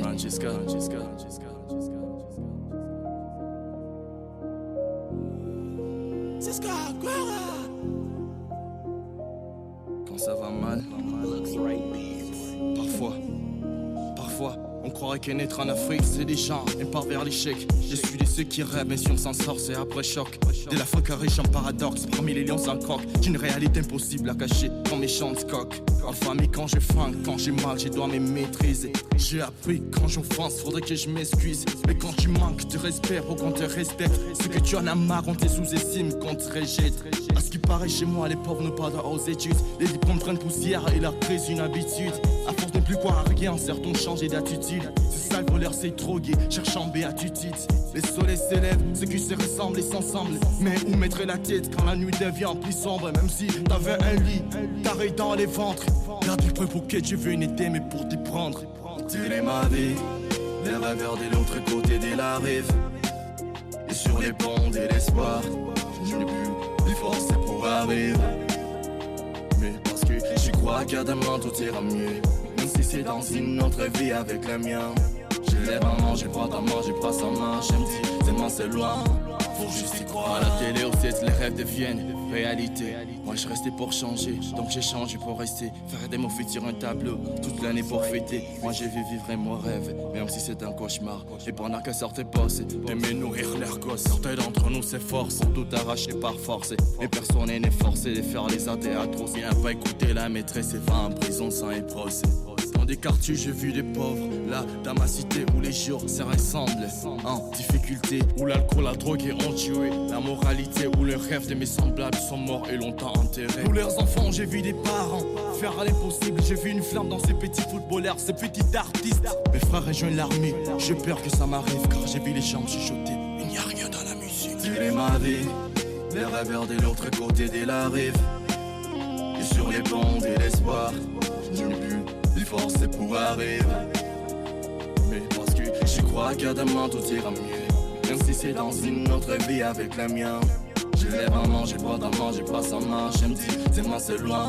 Francesca. Cisco, Guerra. Quand ça va mal, parfois, on croirait qu'un être en Afrique, c'est des gens, un part vers l'échec. Je suis de ceux qui rêvent, mais si on s'en sort, c'est après choc. De l'Afrique riche en paradoxe, parmi les lions sans coque, d'une réalité impossible à cacher, comme mes chants de coq. En famille, quand je funk, quand j'ai mal, je dois me maîtriser. J'ai appris quand j'offense, faudrait que je m'excuse. Mais quand tu manques de respect, pour qu'on te respecte, ce que tu en as marre, on te sous-estime, qu'on te rejette. À ce qui paraît chez moi, les pauvres ne partent aux études. Les diplômes prennent poussière et leur créent une habitude. À force de ne plus croire à rien, certains changent d'attitude. C'est sale voleur, c'est drogué, cherchant béatitude. Les soleils s'élèvent, ceux qui se ressemblent et s'ensemble. Mais où mettre la tête quand la nuit devient plus sombre? Même si t'avais un lit, t'arrêtes dans les ventres. Garde du près pour que tu veux t'aimer mais pour t'y prendre. Telle est ma vie, les rêveurs de l'autre côté de la rive. Et sur les ponts de l'espoir, je n'ai plus les forces pour arriver. Mais parce que j'y crois qu'à demain tout ira mieux. Même si c'est dans une autre vie avec la mienne. Je lève un manger, pas ta main, j'ai pas sa main. Je me dis, tellement c'est loin, faut juste y croire. À la télé au ciel, les rêves deviennent réalité. Moi je restais pour changer, donc j'ai changé pour rester. Faire de mon futur un tableau, toute l'année pour fêter. Moi j'ai vu vivre mon rêve, même si c'est un cauchemar. Et pendant qu'à sortait bosser, d'aimer nourrir leurs gosses. Certains d'entre nous s'efforcent, sont tout arrachés par force. Et personne n'est forcé de faire les athées atroces. Il n'a pas écouté la maîtresse et va en prison sans y procès. Dans des quartiers j'ai vu des pauvres, là dans ma cité où les jours se ressemblent. En difficulté, où l'alcool, la drogue ont tué la moralité, où les rêves de mes semblables sont morts et longtemps enterrés. Tous leurs enfants, j'ai vu des parents faire l'impossible. J'ai vu une flamme dans ces petits footballeurs, ces petits artistes. Mes frères rejoignent l'armée, j'ai peur que ça m'arrive, car j'ai vu les jambes chuchoter. Il n'y a rien dans la musique. Telle est ma vie, les rêveurs de l'autre côté de la rive. Et sur les ponts de l'espoir, je n'ai plus les forces pour arriver. Mais parce que j'y crois qu'à demain tout ira mieux. Même si c'est dans une autre vie avec la mienne. Je lève un manger, pas ta main, j'ai pas sa main. Je me dis, tellement c'est loin,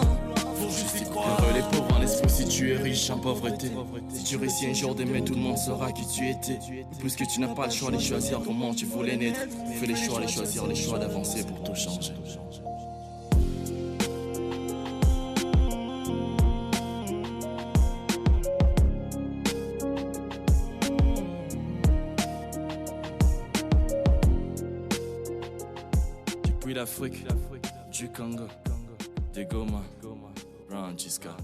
faut juste y croire. Heureux les pauvres en esprit si tu es riche en pauvreté. Si tu réussis un jour d'aimer, tout le monde saura qui tu étais. Puisque tu n'as pas le choix de choisir comment tu voulais naître. Fais les choix, choisir les choix d'avancer pour tout changer. Depuis l'Afrique, du Congo, des Goma, Francesca.